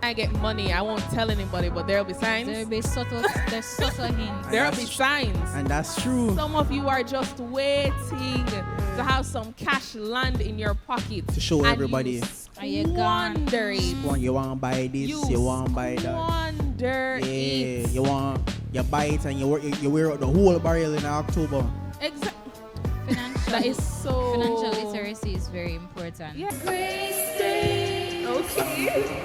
I get money, I won't tell anybody, but there'll be signs. There'll be subtle, there's subtle hints. There'll be signs. And that's true. Some of you are just waiting to have some cash land in your pocket to show everybody. And you squander it. You want to buy this, you want to buy that. Squander it. You buy it and you wear out the whole barrel in October. Exactly. That is so. Financial literacy is very important. Yeah. Grace Day. Okay.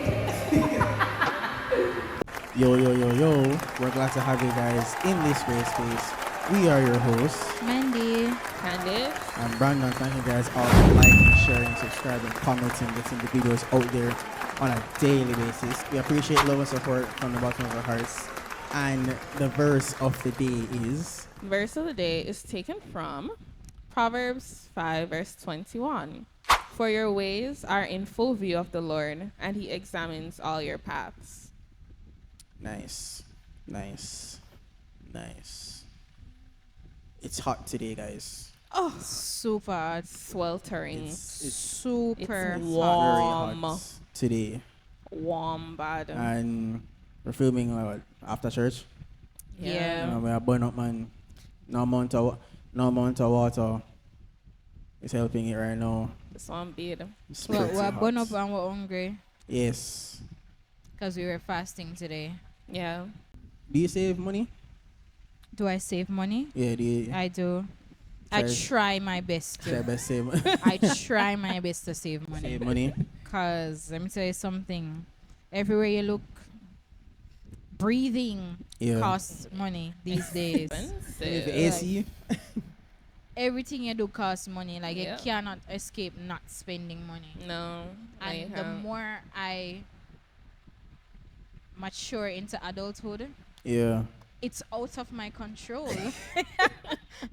Yo. We're glad to have you guys in this great space. We are your hosts, Mandy, Candace, and Brandon. Thank you guys all for liking, sharing, subscribing, commenting, getting the videos out there on a daily basis. We appreciate love and support from the bottom of our hearts. And the verse of the day is... Verse of the day is taken from Proverbs 5, verse 21. For your ways are in full view of the Lord, and he examines all your paths. Nice. It's hot today, guys. Oh, super hot. sweltering. It's Super it's hot. very hot today. Warm, bad. And we're filming after church. Yeah. We are burn up, man. No amount of water is helping it right now. This one bid. It's Well, pretty we're hot. born up and we're hungry Yes. because we were fasting today. Yeah. Do you save money? Do I save money? Yeah, do you? I do. I Try- try my best Try to. best save, I try my best to save money. save money. Because let me tell you something. Everywhere you look, breathing Yeah. costs money these days. Save Expensive. AC. Everything you do costs money. Like Yeah. you cannot escape not spending money. No. I And the have. more I mature into adulthood, Yeah. it's out of my control.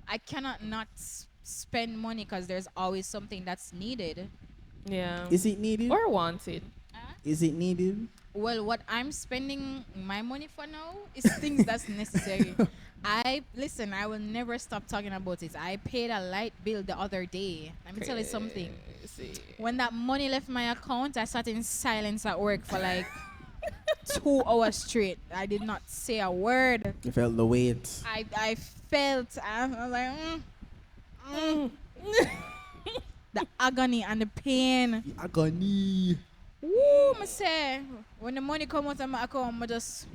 I cannot not spend money because there's always something that's needed. Yeah. Is it needed? Or wanted. Is it needed? Well, what I'm spending my money for now is things that's necessary. I will never stop talking about it. I paid a light bill the other day. Let me tell you something. Crazy. When that money left my account, I sat in silence at work for like 2 hours straight. I did not say a word. You felt the weight. I felt, I was like, the agony and the pain. The agony. Woo, me say, when the money come out of my account, I just,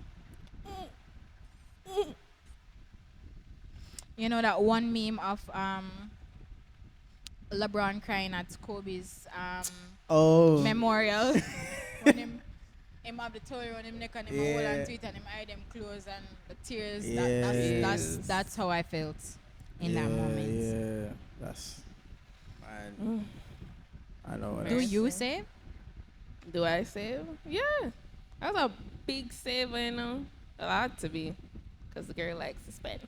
you know that one meme of LeBron crying at Kobe's Oh. memorial. When him have the towel around him neck and him hold Yeah. on to it and him eye them close and the tears. Yes. That's how I felt in that moment. Yeah. That's... Man. I know what Do that's- you save? Do I save? Yeah. I was a big saver, you know. A lot to be. Because the girl likes to spend.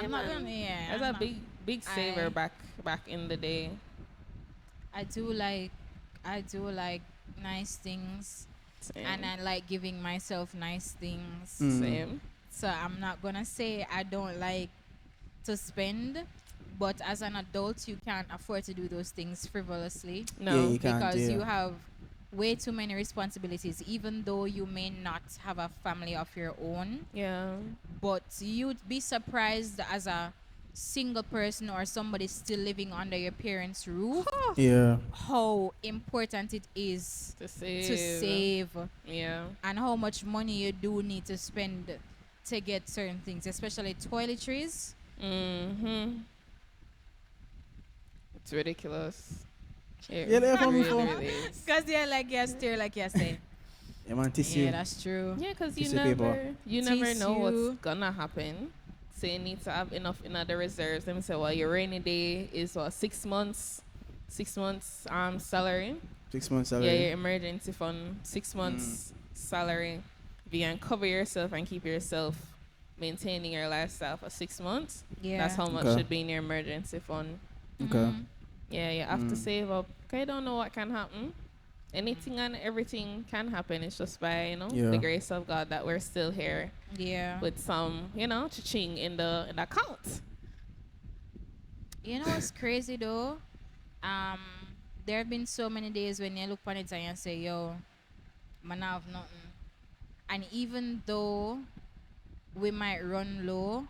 I'm not gonna. Yeah, I was I'm a not- big saver I- back in the day. I do like nice things, Same. and I like giving myself nice things. Mm. Same. So I'm not gonna say I don't like to spend, but as an adult, you can't afford to do those things frivolously No. Yeah, you can't, because yeah. you have way too many responsibilities. Even though you may not have a family of your own, Yeah. but you'd be surprised as a single person or somebody still living under your parents' roof Yeah. how important it is To save. to save Yeah. and how much money you do need to spend to get certain things, especially toiletries. Mm-hmm. It's ridiculous. Yeah, they're from really, before. really is. Because they're like, yes, they're like, yes, they. Yeah, man, tissue. Yeah, that's true. Yeah, because Tissue paper. you never know what's Tissue. gonna happen. So you need to have enough in other reserves. Let me say, well, your rainy day is what 6 months, 6 months salary. 6 months Yeah, salary. your emergency fund, 6 months salary. If you can cover yourself and keep yourself maintaining your lifestyle for 6 months, Yeah. that's how much Okay. should be in your emergency fund. Okay. Mhm. Yeah, you have to Mm. save up. 'Cause you don't know what can happen. Anything and everything can happen. It's just by, Yeah. the grace of God that we're still here Yeah. with some, cha-ching in the account. You know what's crazy though? There have been so many days when you look on it and you say, yo, man have nothing. And even though we might run low,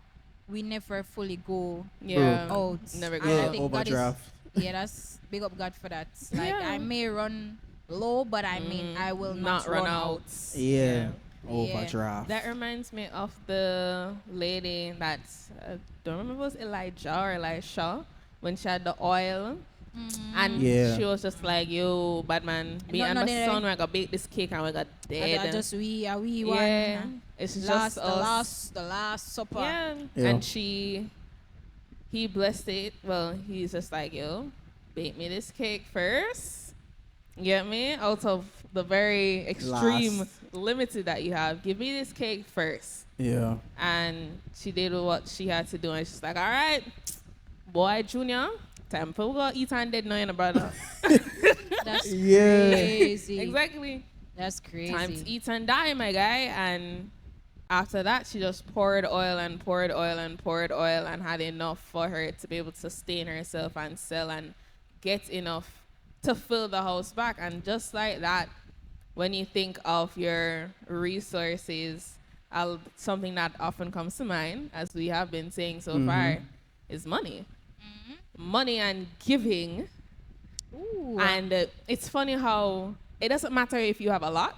we never fully go Yeah. out. Never go And I Yeah, out. think God is, overdraft. yeah, that's big up God for that. Like Yeah. I may run low, but I mean I will not run run out. out. Yeah, Yeah. overdraft. That reminds me of the lady that's, don't remember if it was Elijah or Elisha, when she had the oil. And Yeah. she was just like, yo, bad man, me No, and no, my they- son, we're going to bake this cake and we got I dead. just a wee one. Yeah. It's just us. The last supper. Yeah. Yeah. And he blessed it. Well, he's just like, yo, bake me this cake first. You get me? Out of the very extreme Last. limited that you have, give me this cake first. Yeah. And she did what she had to do. And she's like, all right, boy, Junior, time for we go eat and dead now, you know, brother. That's Yeah. crazy. Exactly. That's crazy. Time to eat and die, my guy. And after that, she just poured oil and poured oil and poured oil and had enough for her to be able to sustain herself and sell and get enough to fill the house back. And just like that, when you think of your resources, something that often comes to mind, as we have been saying so far, is money. Money and giving. Ooh. And it's funny how it doesn't matter if you have a lot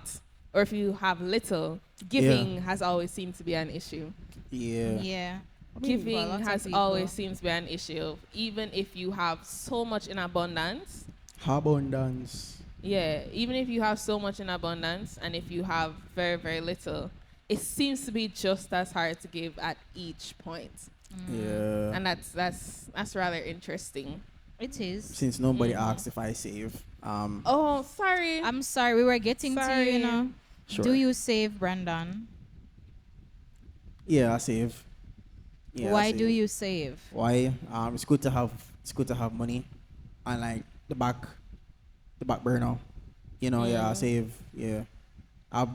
or if you have little. Giving has always seemed to be an issue. Yeah. Yeah. Giving For lots of has people. always seemed to be an issue. Even if you have so much in abundance. Abundance. Yeah, even if you have so much in abundance and if you have very, very little, it seems to be just as hard to give at each point. Yeah. And that's rather interesting. It is. Since nobody asked if I save, Oh, sorry. I'm sorry, we were getting to you, Sorry. you know. sure. Do you save, Brandon? Yeah, I save. Yeah, I Why do save. you save? Why? It's good to have money, and like the back burner. You know, yeah, I save. Yeah.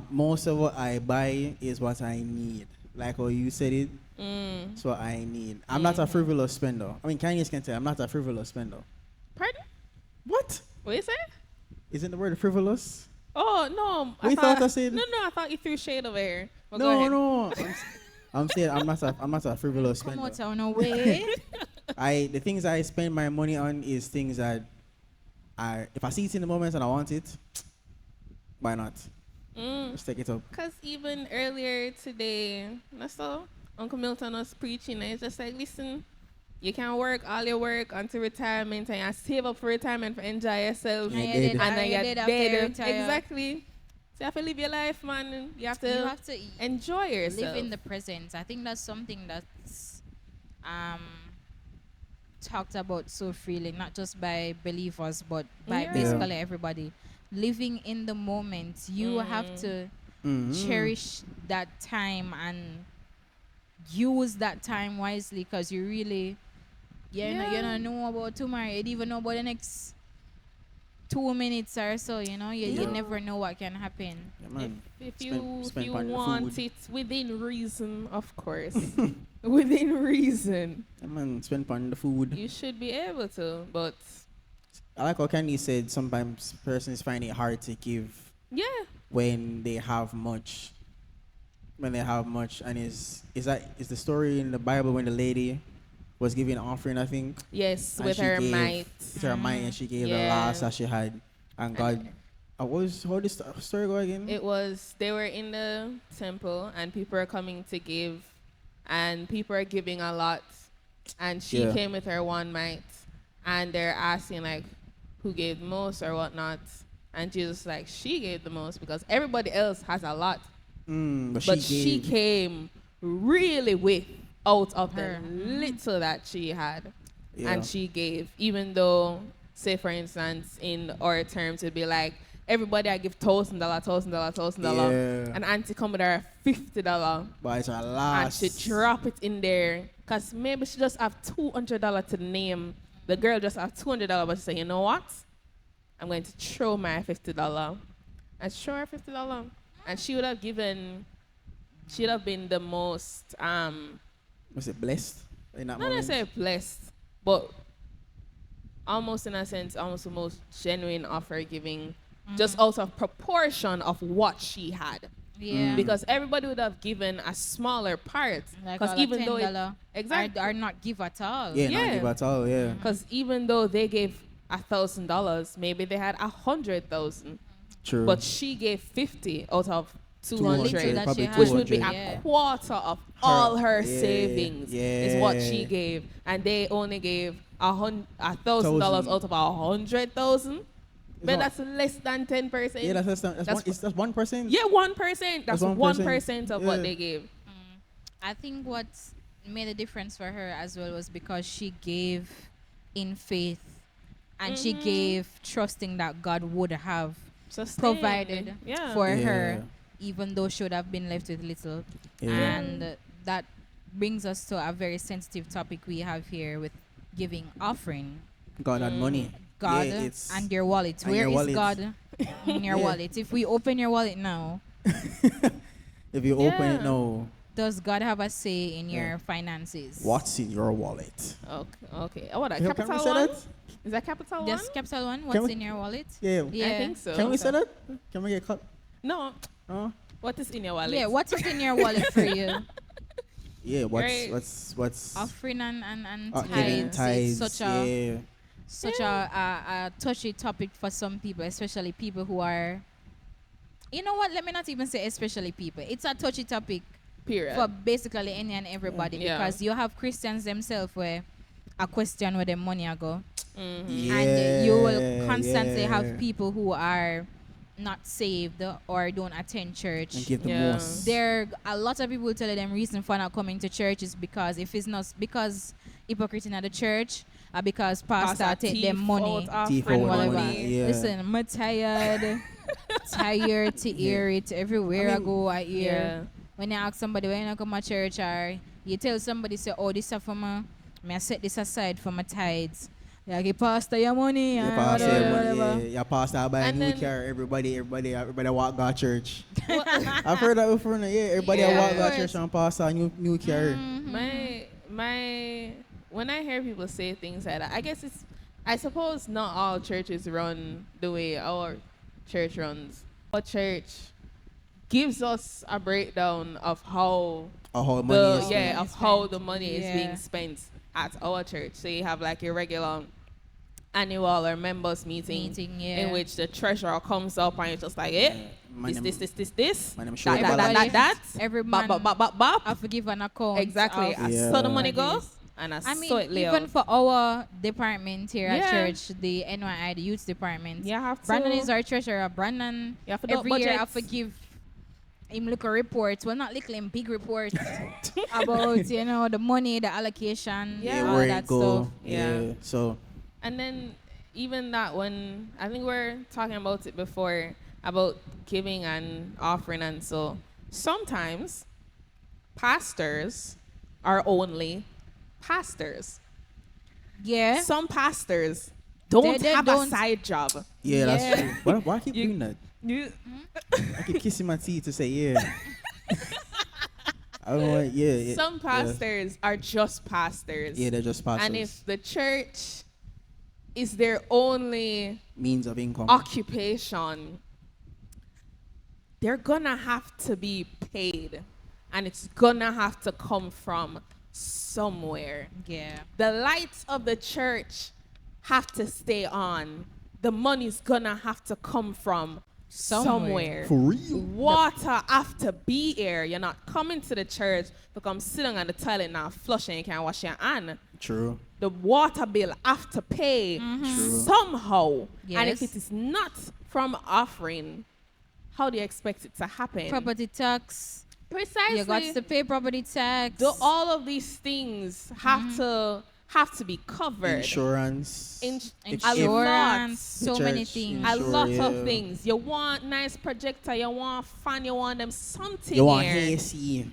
Most of what I buy is what I need. Like how you said it. It's what I need. I'm not a frivolous spender. I mean, Candace can tell I'm not a frivolous spender. Pardon? What? What you say? Isn't the word frivolous? Oh, no. We thought I said- No, I thought you threw shade over here. Well, go No, ahead. no. I'm saying I'm not a frivolous Come spender. out on a way. The things I spend my money on is things that if I see it in the moment and I want it, why not? Just take it up. Because even earlier today, that's all, Uncle Milton was preaching, and it's just like, listen, you can work all your work until retirement and you save up for retirement for enjoy yourself. Yeah, And dead. you did- And then you you're did after you dead. retire. Exactly. So you have to live your life, man. You have to, You have to enjoy yourself. live in the present. I think that's something that's talked about so freely, not just by believers, but by Yeah. basically everybody. Living in the moment, you have to cherish that time and use that time wisely, because you really, you don't know about tomorrow. You don't even know about the next 2 minutes or so. You know, you Yeah. never know what can happen. Yeah, man. If Spend you on the want food. it within reason, of course. Within reason. Yeah, man, spend on the food. You should be able to, but I like how Candy said sometimes persons find it hard to give yeah. when they have much. When they have much, and is the story in the Bible when the lady was giving an offering, I think. Yes, And with she her gave- might. With her might, and she gave the Yeah. last that she had, and God. How this story go again? It was, they were in the temple and people are coming to give and people are giving a lot. And she Yeah. came with her one mite and they're asking like who gave the most or whatnot. And Jesus like, she gave the most because everybody else has a lot. But But she she gave. came really with out of the Her. little that she had. Yeah. And she gave, even though, say for instance, in our terms, it'd be like, everybody I give $1,000, $1,000. Yeah. And auntie come with her $50 But it's her and last. she drop it in there. Because maybe she just have $200 to name. The girl just have $200, but she say, you know what? I'm going to throw my $50. And throw her $50. And she would have given, she'd have been the most, Was it blessed in that not moment? necessarily blessed, but almost in a sense, almost the most genuine offer giving just out of proportion of what she had. Yeah. Because everybody would have given a smaller part. Like Because all even though $10 exactly, are not give at all. Yeah, Yeah. not give at all. Yeah, because even though they gave $1,000, maybe they had 100,000, true. but she gave 50 out of 200, 200, that probably she had. which would be 200. a Yeah. quarter of all her yeah, savings is what she yeah. gave, and they only gave $1,000 Thousand. out of 100,000. But not- that's less than 10%. Yeah, that's That's one. It's that's 1%. Yeah, 1%. That's That's 1% of what yeah. they gave. I think what made a difference for her as well was because she gave in faith and she gave trusting that God would have Sustained. provided Yeah. for Yeah. her, even though she would have been left with little. Yeah. And that brings us to a very sensitive topic we have here with giving offering. God and money. God Yeah, it's and your wallet. and Where your is wallet. God in your Yeah. wallet? If we open your wallet now, if you open it Yeah. now, does God have a say in Yeah. your finances? what's in your wallet? Okay. Oh, what, a Can we capital say one? that? Is that capital Yes, one? capital one. Can What's we- in your wallet? Yeah. Yeah. I think so. Can we say that? Can we get cut? No. Oh. What is in your wallet? Yeah, what is in your wallet for you? Yeah. Right. What's Offering and giving tithes. tithes? It's such a touchy topic for some people, especially people who are. You know what? Let me not even say especially people. It's a touchy topic Period. for basically any and everybody Yeah. because you have Christians themselves where a question where their money a go. Yeah. And you will constantly yeah. have people who are not saved or don't attend church. and give the Yeah. most. There a lot of people tell them reason for not coming to church is because if it's not because hypocrite in the church or because pastor take thief them money out of Thief and out whatever. money, yeah. Listen, I'm tired. Tired to hear it everywhere I, mean, go. I hear Yeah. when you ask somebody when you come to church or you tell somebody say, "Oh, this is for my, I set this aside for my tithes." Like, "Hey, pastor, your money." Your or pastor, whatever, everybody, whatever. yeah, your pastor buy a And new then- car. Everybody walk God church. I've heard that before. Yeah, everybody Yeah. walk God Of church course. and pastor a new car. My when I hear people say things like that, I suppose not all churches run the way our church runs. Our church gives us a breakdown of how A whole money. is of spent. how the money is Yeah. being spent at our church. So you have like a regular annual or members meeting, Yeah. in which the treasurer comes up and it's just like, eh, My name- this, my name sure that, Everybody- that, every bop, man bop, bop, bop, I bop. forgive an account. Exactly. of- I Yeah. saw the money go, Yes. and I I saw mean, it lay even out. for our department here Yeah. at church, the NYI, the youth department, You have to. Brandon is our treasurer. Brandon, You have to do every year I budgets. forgive him look a report. Well, not little, him big report about, the money, the allocation, Yeah. all where that it go. stuff. Yeah. So And then even that when I think we're talking about it before about giving and offering, and so sometimes pastors are only pastors. Yeah. Some pastors don't They have don't- a side job. yeah, Yeah. that's true. Why I keep You- doing that? You, I keep kissing my teeth to say yeah. I don't want yeah. some yeah. pastors are just pastors. Yeah, they're just pastors. And if the church is their only means of income. occupation, they're gonna have to be paid, and it's gonna have to come from somewhere. Yeah. The lights of the church have to stay on. The money's gonna have to come from somewhere. For real. Water have to be here. You're not coming to the church to come sit down on the toilet now, flush and you can't wash your hand. True. The water bill have to pay True. somehow. And if Yes. it is not from offering, how do you expect it to happen? Property tax. Precisely. You got to pay property tax. All of these things have to be covered. Insurance. Insurance. So The many church, things. A Sure, lot yeah. of things. You want nice projector, you want fan, you want them something you want here. AC.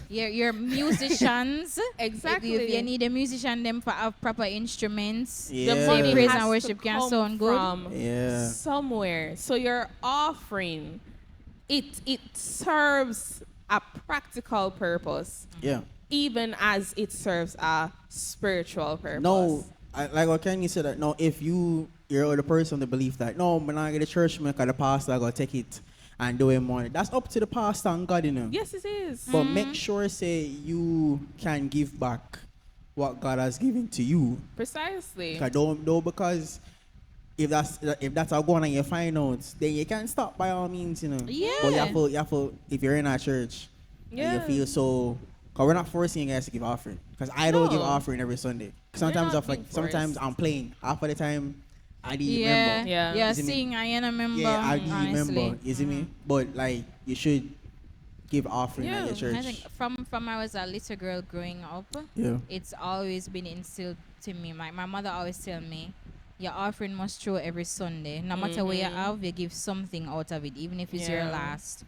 Your musicians. Exactly. If you need a musician, them for have proper instruments. Yeah. The money Praise has and to worship can come sound good. from Yeah. somewhere. So your offering, it serves a practical purpose, Yeah. even as it serves a spiritual purpose. No, like what Kenny said that no, if you're the person that believe that no, when I get to church, man, cause the pastor I gotta take it and do it money. That's up to the pastor and God, you know. Yes, it is. But make sure say you can give back what God has given to you. Precisely. Cause don't because if that's how going on your finance, then you can't stop by all means, you know. Yeah. But you have to if you're in a church and Yeah. you feel so. Cause we're not forcing you guys to give offering. Cause I don't give No. offering every Sunday. Sometimes not being sometimes forced. I'm playing. Half of the time I didn't Yeah. remember. Yeah. Yeah. You see me? Seeing I ain't remember. Yeah, I didn't honestly. remember. You see me? But like you should give offering at Yeah, your church. I think from I was a little girl growing up, Yeah. it's always been instilled to me. My mother always tell me, your offering must throw every Sunday. No matter what you have, you give something out of it, even if it's your Yeah. last.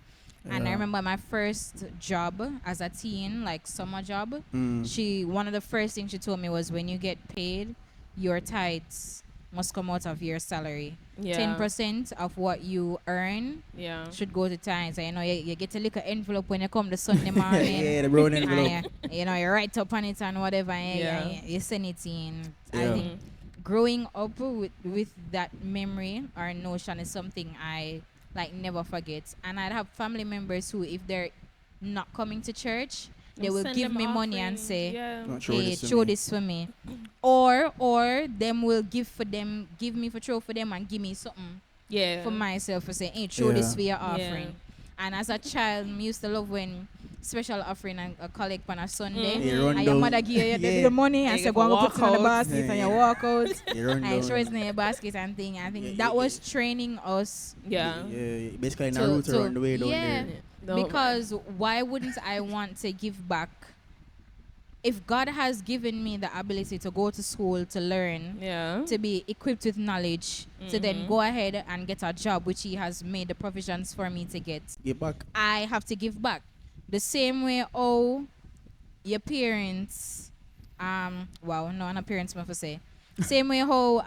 And I Yeah. remember my first job as a teen, like summer job. One of the first things she told me was, when you get paid, your tithes must come out of your salary. Yeah. 10% of what you earn Yeah. should go to tithes. And, you get a little envelope when you come to Sunday morning. Yeah, the brown envelope. And, you write up on it and whatever, and, Yeah. and you send it in. I Yeah. think growing up with that memory or notion is something I like never forget. And I'd have family members who, if they're not coming to church, they will Send give them me money and offerings. say, Yeah. Don't show hey, this to throw me. this for me. Or them will give me for throw for them and give me something Yeah. for myself for saying, hey, throw this Yeah. for your Yeah. offering. And as a child, I used to love when special offering and a collect on a Sunday. Mhm. You run And your down. mother give you Yeah. the money and And say, you go and go walk put it in the out. basket Yeah, and you yeah. walk out. You run And throw it down. in your basket and thing. I think Yeah, that yeah, was training us Yeah, Yeah. basically Naruto on the way down yeah, there. No, because why wouldn't I want to give back? If God has given me the ability to go to school to learn, Yeah. to be equipped with knowledge, to then go ahead and get a job, which He has made the provisions for me to get, Get back. I have to give back. The same way, oh, your parents, wow, no, not parents, I say. Same way how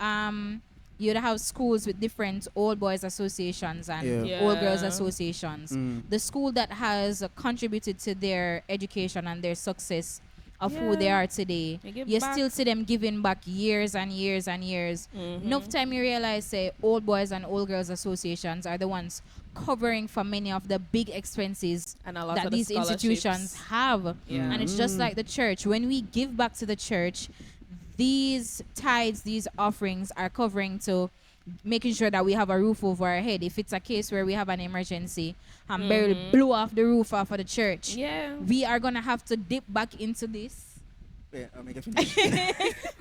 you'd have schools with different old boys associations and Yeah. old girls Yeah. associations. The school that has contributed to their education and their success of who they Yeah. are today, They give you back. still see them giving back years and years and years. Enough time you realize, say, old boys and old girls associations are the ones covering for many of the big expenses And a lot that of the these institutions scholarships. have. Yeah. And it's just like the church. When we give back to the church, these tithes, these offerings are covering to making sure that we have a roof over our head. If it's a case where we have an emergency and barely blew off the roof off of the church, Yeah. we are going to have to dip back into this. Yeah, I'll make it finish.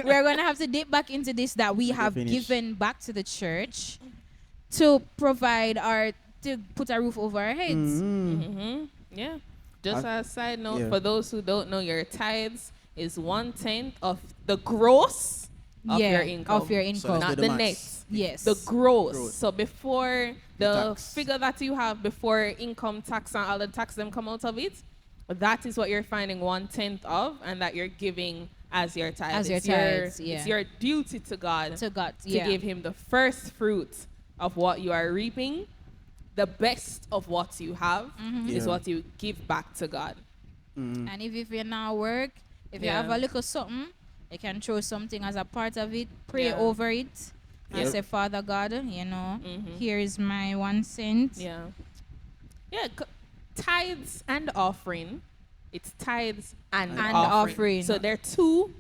We're going to have to dip back into this that we Make it have finish. given back to the church to provide or to put a roof over our heads. Yeah. Just as a side note, yeah. for those who don't know, your tithes is 1/10 of the gross of your income. Of your So income. let's Not do the maths. net. Yes. The gross. Gross. So before The the tax. figure that you have before income tax and all the tax them come out of it, that is what you're finding 1/10 of, and that you're giving as your tithe. As your It's tithes, yeah. It's your duty to God to God. to Yeah. give Him the first fruit of what you are reaping. The best of what you have is Yeah. what you give back to God. And if you're not work, if you Yeah. have a little something, you can throw something as a part of it, pray Yeah. over it, and Yep. say, Father God, here is my 1 cent. Yeah. Yeah. Tithes and offering. It's tithes and, And offering. offering. So they're two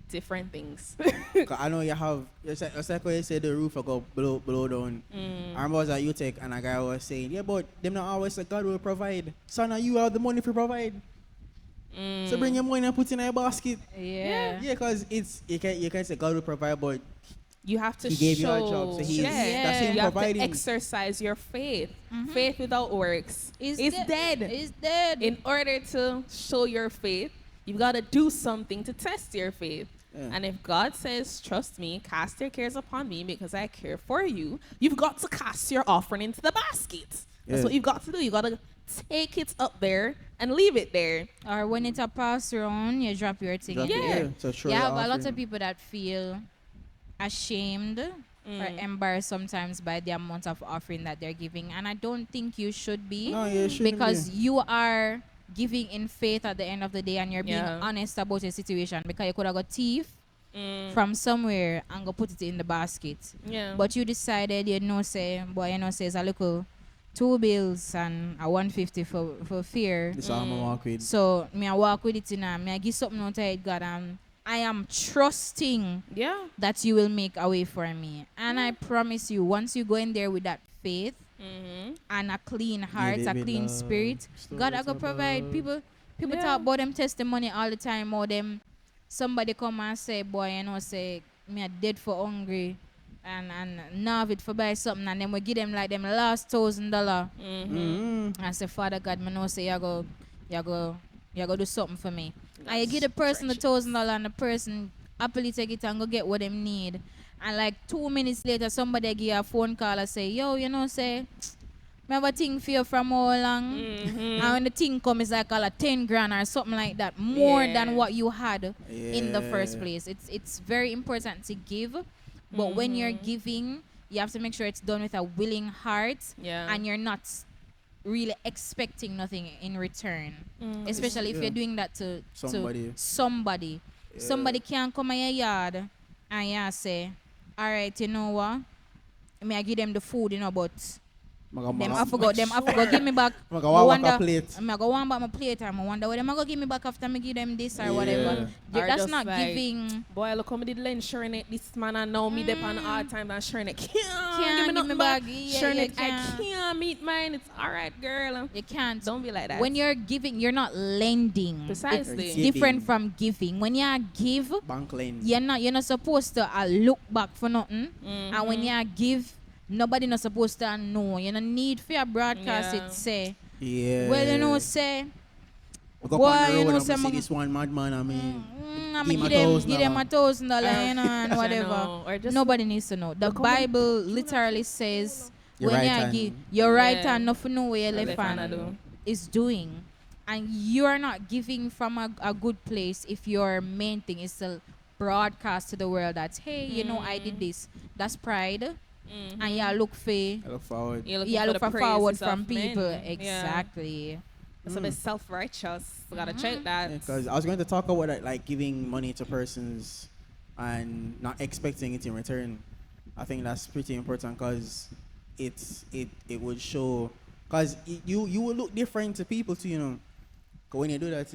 different things. 'Cause I know you have. It's like when you say the roof will go below down. I remember I was at UTech and a guy was saying, yeah, but them not always say God will provide. Son, you have the money to provide. So bring your money and put it in a basket. Yeah. Yeah, because it's you can say God will provide, but You have to He gave you a show. job, so He yeah. that's Him You have to providing. exercise your faith. Faith without works is dead. It's dead. In order to show your faith, you've got to do something to test your faith. Yeah. And if God says, trust me, cast your cares upon me because I care for you, you've got to cast your offering into the basket. That's Yeah. what you've got to do. You got to take it up there and leave it there. Or when it's a pass around, you drop your thing. drop in it, Yeah. there. So sure You your have a lot offering. of people that feel ashamed or embarrassed sometimes by the amount of offering that they're giving. And I don't think you should be. No, you shouldn't Because be. you are giving in faith at the end of the day and you're being Yeah. honest about your situation. Because you could have got thief from somewhere and go put it in the basket. Yeah. But you decided, say, boy, it's a little 2 bills and a 150 for fear. This all I'm gonna walk with. So me I walk with it in me I give something out of it, God, and I am trusting Yeah. that you will make a way for me. And I promise you, once you go in there with that faith and a clean heart, a clean spirit, God I go provide. People Yeah. talk about them testimony all the time, or them somebody come and say, boy, say me a dead for hungry and now it for buy something, and then we give them like them last $1,000. I say, Father God, me know say you go do something for me. And you give the person the $1,000 and the person happily take it and go get what they need. And like 2 minutes later, somebody give you a phone call and say, yo, say, me have a thing for you from how long. And when the thing comes, it's like all a 10 grand or something like that. More than what you had in the first place. It's very important to give. But when you're giving, you have to make sure it's done with a willing heart. Yeah. And you're not really expecting nothing in return. Especially if you're doing that to somebody. Somebody can come in your yard and you say, all right, you know what? I give them the food, but them I forgot give me back. I go want back a plate. I go want back my plate and I wonder what them I go give me back after me give them this or whatever. Or That's just not like, giving. Boy, look how me did lend sharing it. This man I know me dep on all time and sharing it. Can't give me back. Yeah, Sharing you it. I can't meet mine. It's alright, girl. You can't. Don't be like that. When you're giving, you're not lending. Precisely. It's different from giving. When you give, bank lend. you're not supposed to look back for nothing. And when you give, nobody not supposed to know. You don't need for your broadcast it say. Yeah. Well, say. I go Boy, on the road and say see this one madman. I mean, I'm give them $1,000, and whatever. Or just Nobody needs to know. The Bible literally says Your when right you hand. give your right Yeah. hand, nothing know where your left left hand hand do. is doing, and you are not giving from a good place if your main thing is to broadcast to the world that hey, I did this. That's pride, and you look for I look forward. You're look for forward from men. people. Yeah. Exactly. That's a bit self-righteous. We gotta check that. Because I was going to talk about like giving money to persons and not expecting it in return. I think that's pretty important because it would show because you will look different to people too. 'Cause when you do that,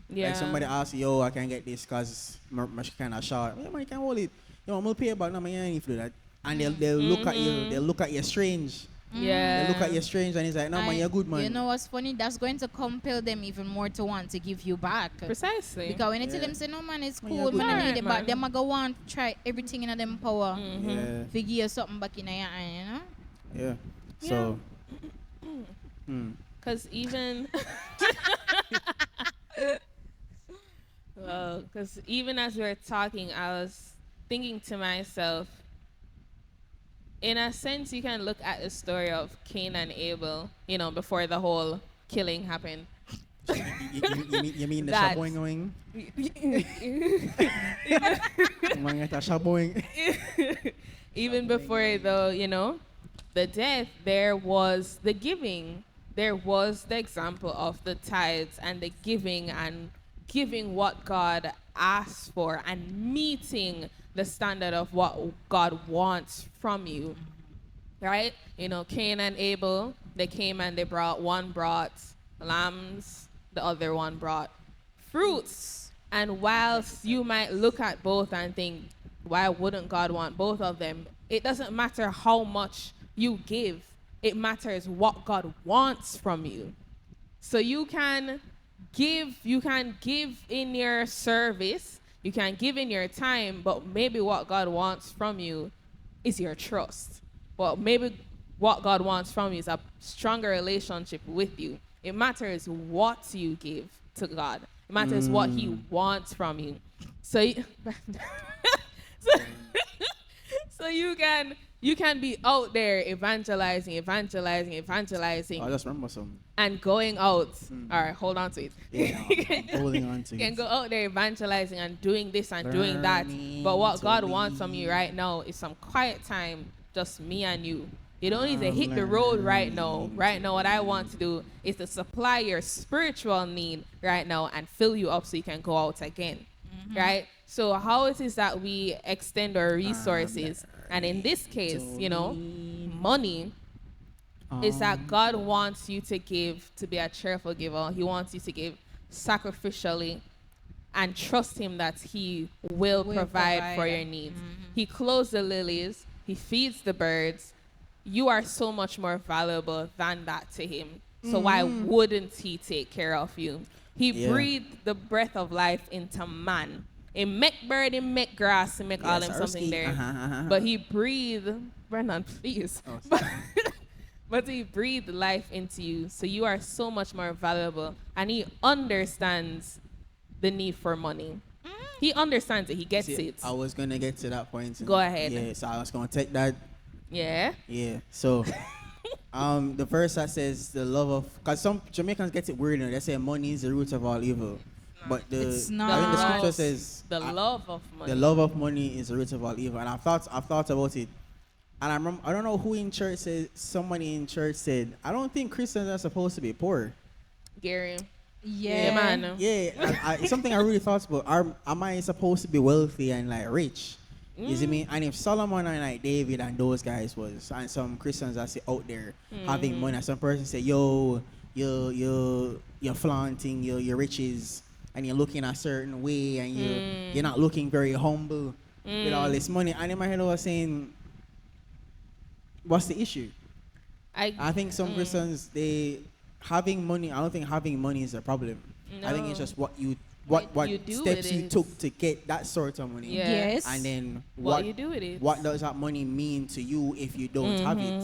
Yeah. like somebody asks you, yo, I can get this because my kind of short. Yeah, man, you can hold it. I'm gonna pay back. No, man, you ain't need to do that. And they'll look at you. They'll look at you strange. Yeah. They look at you strange and it's like, no, man, you're good, man. You know what's funny? That's going to compel them even more to want to give you back. Precisely. Because when you tell them, say, no, man, it's Man, cool, you're man, good, I need man. it back. Them I go want to try everything in them power. Yeah. To give you something back in your hand, Yeah. So. Because even well, because even as we were talking, I was thinking to myself, in a sense, you can look at the story of Cain and Abel, before the whole killing happened. You mean the That- shaboing? Shaboing. Even before the death, there was the giving. There was the example of the tithes and the giving and giving what God asked for and meeting the standard of what God wants from you. Right? Cain and Abel, they came and one brought lambs, the other one brought fruits. And whilst you might look at both and think, why wouldn't God want both of them? It doesn't matter how much you give. It matters what God wants from you. So you can give in your service, you can give in your time, but maybe what God wants from you is your trust. Well, maybe what God wants from you is a stronger relationship with you. It matters what you give to God. It matters what He wants from you. So, so you can be out there evangelizing, I just remember some. and going out. All right, hold on to it. Yeah, I'm holding on to You can it. go out there evangelizing and doing this and doing that. But what God wants from you right now is some quiet time, just me and you. You don't need to hit the road right now. Right now, what I want to do is to supply your spiritual need right now and fill you up so you can go out again. Right? So how it is that we extend our resources, and in this case, money, is that God wants you to give, to be a cheerful giver. He wants you to give sacrificially and trust him that he will provide for your needs. He clothes the lilies, he feeds the birds. You are so much more valuable than that to him. So why wouldn't he take care of you? He breathed the breath of life into man. He make bird, he make grass, he make all them something there. But he breathed, Brennan, please. But he breathed life into you. So you are so much more valuable. And he understands the need for money. He understands it. He gets it. I was going to get to that point. Go ahead. Yeah, so I was going to take that. Yeah. Yeah. So, the verse that says the love of, because some Jamaicans get it weird, and they say money is the root of all evil. But It's I not. think the scripture says The love of money. the love of money is the root of all evil. And I've thought about it. And I remember, I don't know who in church said, somebody in church said, I don't think Christians are supposed to be poor. Gary. Yeah, man. Yeah, it's something I really thought about. Am I supposed to be wealthy and like rich? You see me? And if Solomon and like David and those guys was, and some Christians that say out there having money, and some person say, yo, you're flaunting your riches, and you're looking a certain way, and you're not looking very humble with all this money. And in my head I was saying, what's the issue? I think some Christians, having money, I don't think having money is a problem. I think it's just what you do steps with you it. took to get that sort of money. Yeah. Yes. And then What you do with it. what does that money mean to you if you don't have it?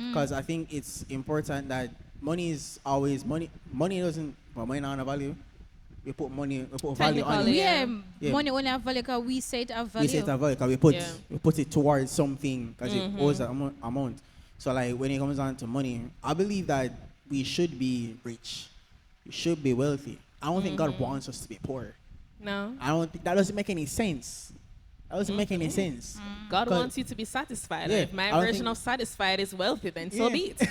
Because I think it's important that money is always money. Money doesn't, well, money not have value. We put value on Technically, it. Yeah, Yeah. money only have value because we say it have value. We say it's a value because we put it towards something because it owes an amount. So like when it comes down to money, I believe that we should be rich. We should be wealthy. I don't think God wants us to be poor. No. I don't think that doesn't make any sense. That doesn't make any sense. God 'Cause- wants you to be satisfied. Yeah, If my I don't version think- of satisfied is wealthy, then so Yeah. be it.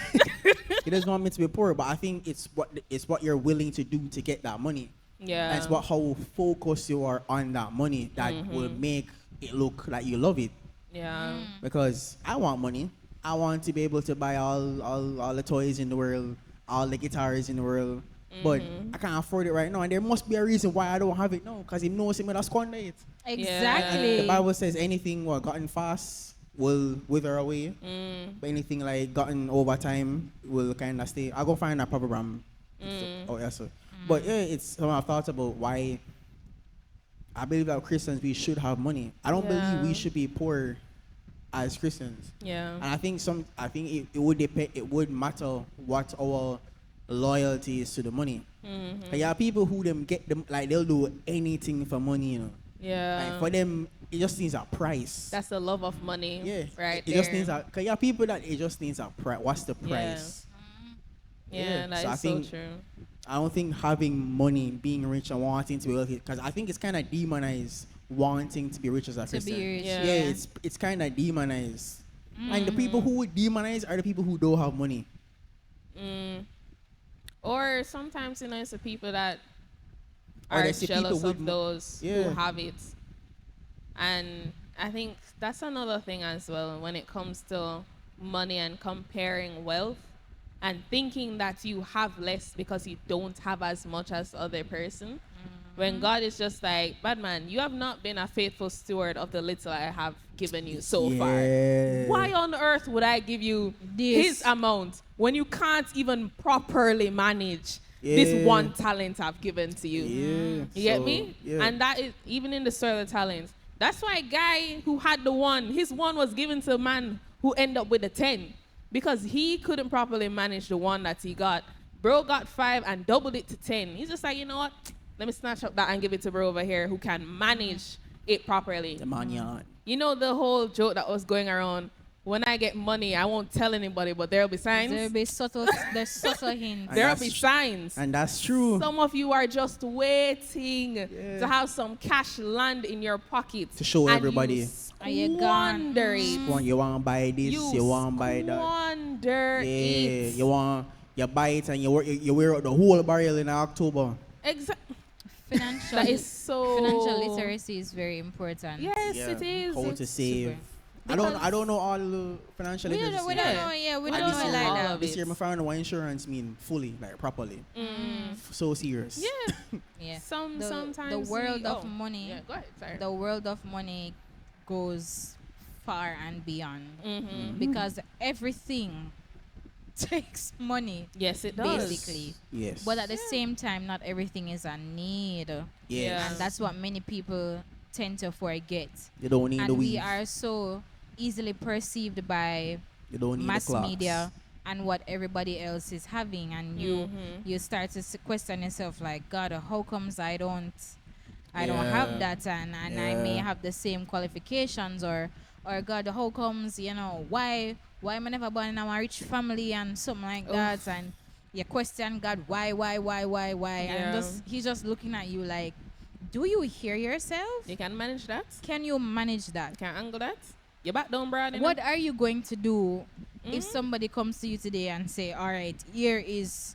He doesn't want me to be poor, but I think it's what you're willing to do to get that money. Yeah. That's how focused you are on that money that will make it look like you love it. Yeah. Because I want money. I want to be able to buy all the toys in the world, all the guitars in the world. But I can't afford it right now. And there must be a reason why I don't have it now. Because he knows him and squander it. Exactly. The Bible says anything gotten fast will wither away. But anything like gotten over time will kind of stay. I'll go find that program. Oh, yeah, sir. But yeah, it's something I've thought about why I believe that Christians, we should have money. I don't believe we should be poor as Christians. Yeah. And I think it would depend. It would matter what our loyalty is to the money. Like, there are people who get them like they'll do anything for money. Yeah. Like for them, it just needs a price. That's the love of money. Yeah. Right. It just needs a. Cause there are people that it just needs a price. What's the price? Yeah, that So is I so think- true. I don't think having money, being rich, and wanting to be wealthy, because I think it's kind of demonized wanting to be rich as a Christian. be rich. Yeah. Yeah, it's kind of demonized. And the people who would demonize are the people who don't have money. Or sometimes, it's the people that Or are they see jealous people of with those yeah. who have it. And I think that's another thing as well when it comes to money and comparing wealth and thinking that you have less because you don't have as much as the other person. When God is just like, bad man, you have not been a faithful steward of the little I have given you so far. Why on earth would I give you his amount when you can't even properly manage this one talent I've given to you? Yeah. You get me? Yeah. And that is even in the story of the talents. That's why a guy who had the one, his one was given to a man who ended up with the 10 because he couldn't properly manage the one that he got. Bro got 5 and doubled it to 10. He's just like, you know what? Let me snatch up that and give it to bro over here who can manage it properly. The money on. You know the whole joke that was going around, when I get money, I won't tell anybody, but there'll be signs. There'll be subtle hints. There'll be signs. And that's true. Some of you are just waiting to have some cash land in your pocket. To show and everybody. And you're gone. Squander it. You want to buy this, you want to buy that. Squander it. You buy it and you wear out the whole barrel in October. Exactly. That is so financial literacy is very important. Yes, Yeah. it is. How to It's save. super. I don't know all the financial We literacy. don't, we Yeah. don't know. Yeah, we I don't don't know it know like all that. of This it. year, I found out what insurance mean fully, like properly. So serious. Yeah. Yeah. Sometimes the world we- of oh, money. Yeah, go ahead. Sorry. The world of money goes far and beyond Mm-hmm. because everything takes money, Yes, it does. basically. Yes. But at the same time, not everything is a need, yes. Yeah. and that's what many people tend to forget. You don't need the And we weave. are so easily perceived by You don't need mass the clocks. media and what everybody else is having, and you start to question yourself like, God, how comes I don't Yeah. have that, and I may Yeah. have the same qualifications, or God, how comes, why am I never born in a rich family and something like that, and you question God, why, Yeah. and he's just looking at you like, do you hear yourself? You can manage that. Can you manage You that? can angle that. You back down, Brad. What are you going to do if Mhm. somebody comes to you today and say, all right, here is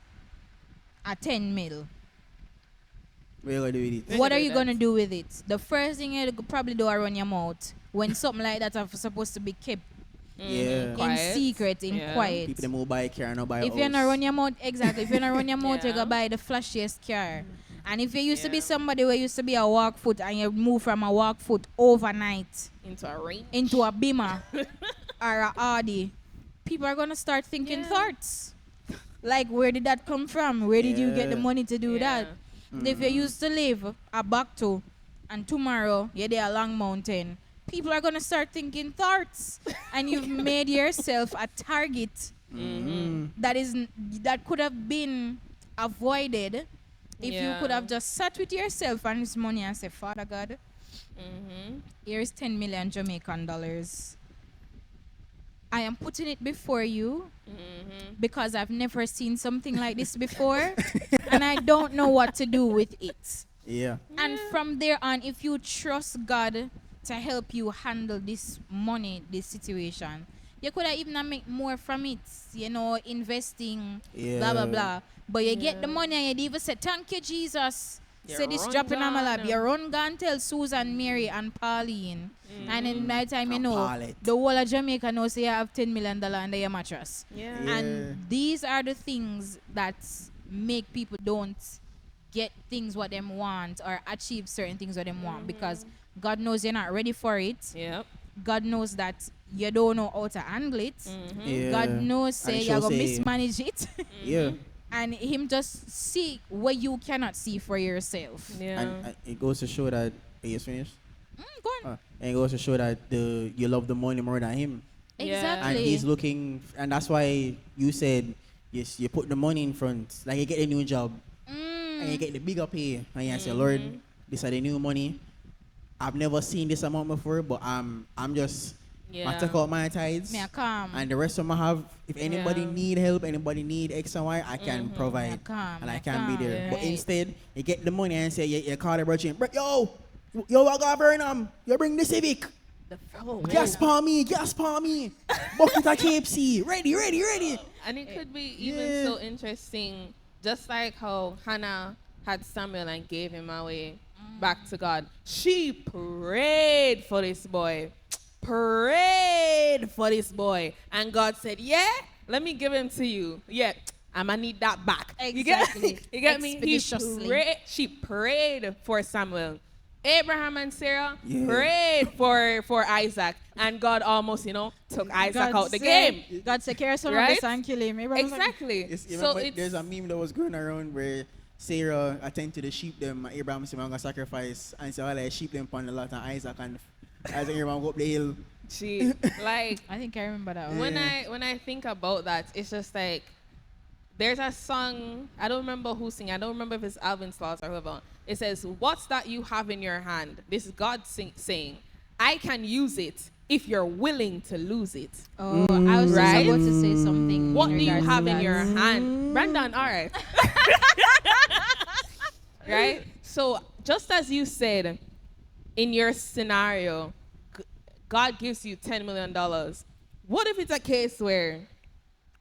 a 10 mil? What you gonna do with it? Yeah. What do are with you that? going to do with it? The first thing you probably do is run your mouth when something like that are supposed to be kept Yeah. Quiet. in secret, in Yeah. quiet. People that move buy a car, not buy a If house. you're not run your mouth, exactly. If you're not run your mouth, you Yeah. go buy the flashiest car. And if you used to be Yeah. somebody who used to be a walk foot and you move from a walk foot overnight Into a ring. into a Beamer or a Audi, people are gonna start thinking Yeah. thoughts. Like, where did that come from? Where did you get the Yeah. money to do Yeah. that? If you used to live a back to, and tomorrow you're there a long mountain, people are gonna start thinking thoughts, and you've made yourself a target that could have been avoided if you could Yeah. have just sat with yourself and this money and say, Father God, here's 10 million Jamaican dollars. I am putting it before you because I've never seen something like this before and I don't know what to do with it. Yeah. And from there on, if you trust God to help you handle this money, this situation, you could have even make more from it, investing, blah, blah, Yeah. blah. But you get the Yeah. money and you even say, thank you, Jesus. You Say this run dropping on my lap. gone. You run gone tell Susan, Mary, and Pauline. And in my time, And Paulette. the whole of Jamaica knows you have $10 million under your mattress. Yeah. Yeah. And these are the things that make people don't get things what them want or achieve certain things what them want, because God knows you're not ready for it. Yep. God knows that you don't know how to handle it. Yeah. God knows And say it you're shows gonna say- mismanage it. Yeah. And him just see what you cannot see for yourself. Yeah. And it goes to show that. Are you finished? Go on. And it goes to show that you love the money more than him. Yeah. Exactly. And he's looking, and that's why you said, yes, you put the money in front. Like you get a new job, and you get the bigger pay, and you say, Lord, this are the new money. I've never seen this amount before, but I'm just, I take out my tithes, Me a calm. and the rest of them I have. If anybody Yeah. need help, anybody need X and Y, I can provide, Me a calm, and me I a can be calm. there. But Right. instead, you get the money and say, you call the brother, yo, I got Burnham, you bring the Civic. Gas palm me. Bucket of KFC. Ready. And it could be even Yeah. so interesting, just like how Hannah had Samuel and gave him away back to God. She prayed for this boy. And God said, yeah, let me give him to you. Yeah, I'ma need that back. Exactly. You get me? Expeditiously. She prayed for Samuel. Abraham and Sarah Yeah. prayed for Isaac. And God almost, took Isaac out the said- game. God said, carry son of Right? the son, kill him. Abraham said, Exactly. So it's There's a meme that was going around where Sarah attend to the sheep them. Abraham said, I'm gonna sacrifice, and so all I sheep them upon the lot, and Isaac and Abraham go up the hill. she like I think I remember that one. when I think about that, it's just like there's a song, I don't remember who sing. I don't remember if it's Alvin Sloss or whoever. It says, "What's that you have in your hand?" This is God saying, "I can use it if you're willing to lose it." Oh, I was Right? just about to say something. What do you regards to have in that. your hand? Brandon, all right. Right? So, just as you said, in your scenario, God gives you $10 million. What if it's a case where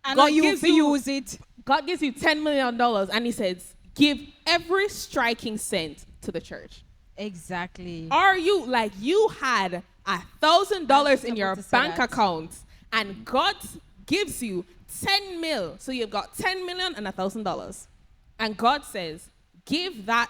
And God you gives to you- use it. God gives you $10 million and he says, give every striking cent to the church? Exactly. Are you like you had $1,000 in your about to say bank that. account and God gives you 10 mil, so you've got 10 million and $1,000, and God says, give that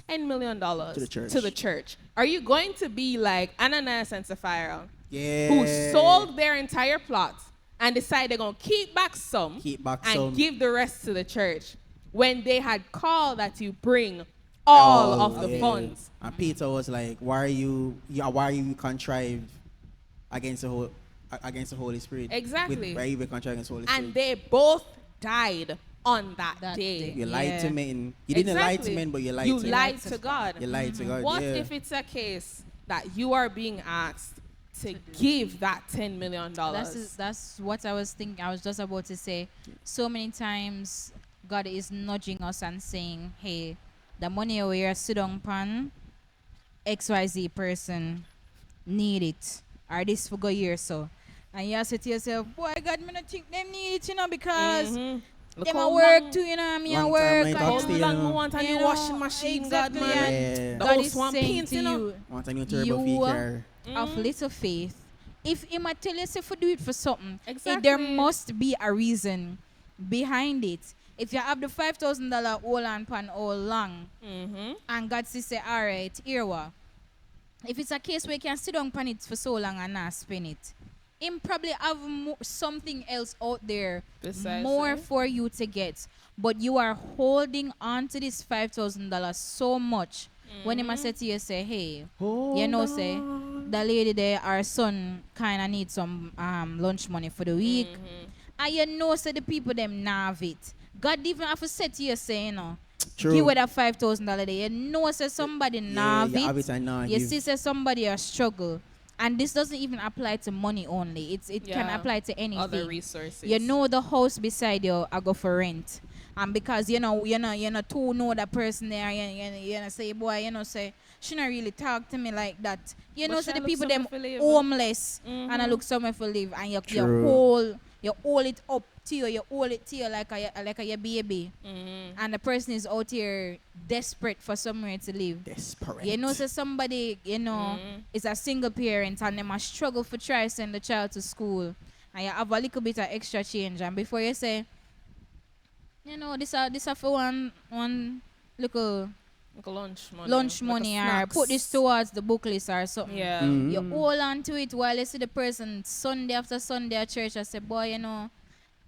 $10 million church. to the church. Are you going to be like Ananias and Sapphira, Yeah. who sold their entire plot and decided they're going to keep back some Keep back and some. give the rest to the church when they had called that you bring all of the yeah. funds? And Peter was like, why are you contrived against against the Holy Spirit? Exactly. Why are you contrived against the Holy Spirit? And they both died on that, That day. day. You lied to Yeah. men. You didn't lie to Exactly. men, but you lied You to lied to God. You lied to God. What yeah. if it's a case that you are being asked to give that $10 million? That's what I was thinking. I was just about to say. So many times, God is nudging us and saying, "Hey, the money we are sit down pan, XYZ person need it, or this for go year so." And you have to say to yourself, boy, God, me not think them need it, because Look them how a work long- too, me a Long time work. ain't and up How still, long you I know. want a you new know, washing machine, exactly, God, man. Yeah. The God house is want saying paint, to you know? you, Want a new turbo you car. of little faith. If him a tell you say for do it for something, Exactly. there must be a reason behind it. If you have the $5,000 all on pan all long, and God say, all right, here what? If it's a case where you can sit down pan it for so long and not spend it, him probably have something else out there Precisely. more for you to get. But you are holding on to this $5,000 so much. When him a say to you, say, hey, you know, say, the lady there, our son kind of needs some lunch money for the week. And you know, say the people them nah have it. God even have to say to you, say, True. give her that $5,000 there. You know, say somebody nah have you have it. it and nah You give. see, say somebody a struggle. And this doesn't even apply to money only. It can Yeah. apply to anything. Other resources. You know the house beside you I go for rent. And because you know too know that person there, you know say, boy, say she not really talk to me like that. You But know, she so the look people somewhere them for live. homeless and I look somewhere for live, and you True. hold it up to you hold it to you like a your baby. And the person is out here desperate for somewhere to live. Desperate. You know, so somebody, is a single parent and they must struggle for try send the child to school, and you have a little bit of extra change, and before you say, this are for one little Like a lunch money. lunch like a money, or snacks. put this towards the book list or something. Yeah. You hold on to it while you see the person Sunday after Sunday at church. I say, boy,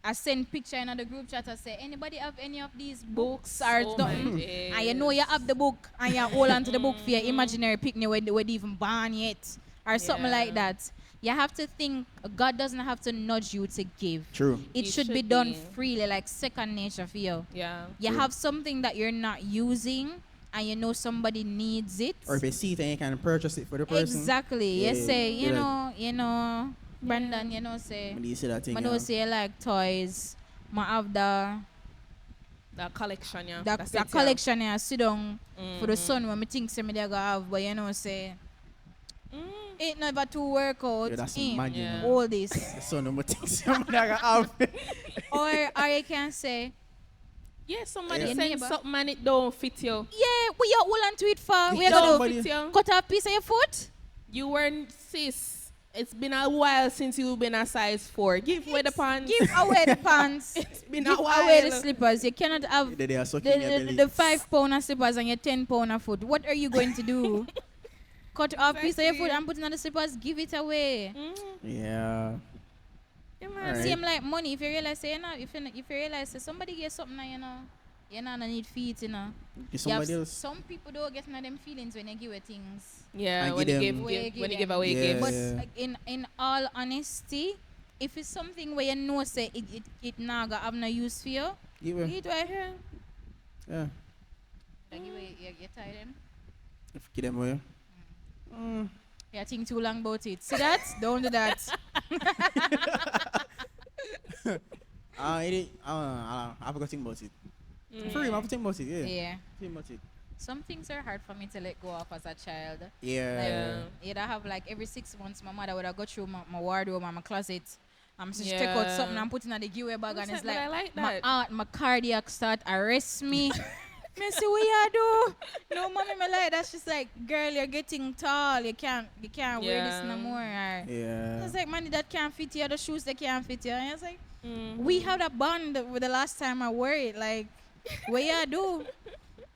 I send picture in the group chat. I say, anybody have any of these books or Oh something? my And you know you have the book and you hold on to the book for your imaginary picnic where they even born yet or something Yeah. like that. You have to think God doesn't have to nudge you to give. True. It should be done freely, like second nature for you. Yeah. You True. have something that you're not using and you know somebody needs it. Or if you see it and you can purchase it for the person. Exactly. Yeah, You say, yeah. Brandon, say, When you see that thing, I know say you like toys. I have the collection, yeah. that That's it, collection here sit down for the son when me think say me they go have, but say it never to work out. Yeah, that's mad, Yeah. All this. the son of my things somebody I have. or you can say, Yeah, somebody Yeah. send Neighbor. something and it don't fit you. yeah, we are hold on to it for. We are Don't gonna Somebody- fit you. cut off piece of your foot. You weren't sis. It's been a while since you've been a size 4. Give away the pants. Give away the pants. It's been Give a while. away the slippers. You cannot have They are sucking your belly. the 5 pound of slippers and your 10 pound of foot. What are you going to do? Cut off piece of your foot and put on the slippers. Give it away. Yeah. Yeah, man. Alright. Same like money. If you realize, say, if you realize, say, somebody get something, you not need feet, Give You have somebody else. some people don't get none of them feelings when you give away things. Yeah, And when you give give, them- when you give away Yeah. gifts. But Yeah. in all honesty, if it's something where you know say it not gonna have no use for you, Give her. give it away. Yeah. Like you tie them. If give them away. You think too long about it. See that? Don't do that. I forgot to think about it. For real, I have to think about it. Yeah. Yeah. Think about it. Some things are hard for me to let go of as a child. Yeah. You'd have like every 6 months, my mother would have go through my wardrobe and my closet. I'm just take out something and put in the giveaway bag, and it's I like my that. heart, my cardiac start arrest me. Me say, what you do? No, mommy, me like that. She's like, girl, you're getting tall. You can't wear this no Yeah. more. I Yeah. was like, Mandy, that can't fit you. The shoes that can't fit you. And I was like, Mm-hmm. we had a bond with the last time I wore it. Like, what you do?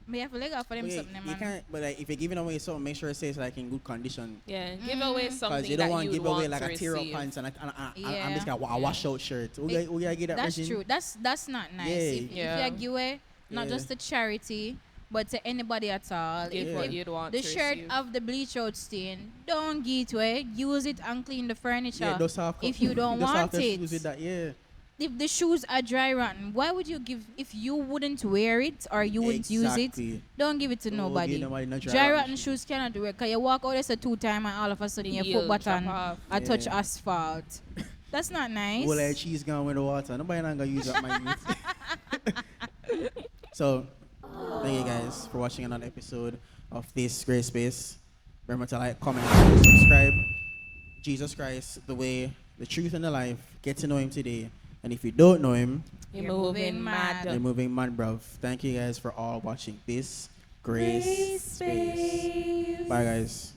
Me have to leg off for them But yeah, something, you man. can't. But like, if you're giving away something, make sure it stays like in good condition. Yeah, give away something Because you don't that want to you give want away like to a tear up receive. pants and I'm Yeah. just got a washout shirt. We gotta get that That's version. true. That's not nice. Yeah. If Yeah. you give away, not Yeah. just to charity, but to anybody at all. Give If what you- you'd want the to shirt receive. of the bleach out stain, don't give it away. Use it and clean the furniture. Yeah, those soft. If you don't those want soft it. shoes with that, yeah. If the shoes are dry rotten, why would you give? If you wouldn't wear it or you wouldn't use it, Exactly. don't give it to Don't nobody. give nobody no Dry rotten shoes cannot do it. Cause you walk out there 2 times and all of a sudden The your heel foot drop button off. I touch Yeah. asphalt. That's not nice. Well, like cheese gone with the water. Nobody not gonna use up my youth. So, thank you guys for watching another episode of this great space. Remember to like, comment, and subscribe. Jesus Christ, the way, the truth, and the life. Get to know Him today. And if you don't know Him, You're You're moving moving mad. you're moving man, bruv. Thank you guys for all watching this grace space. Bye, guys.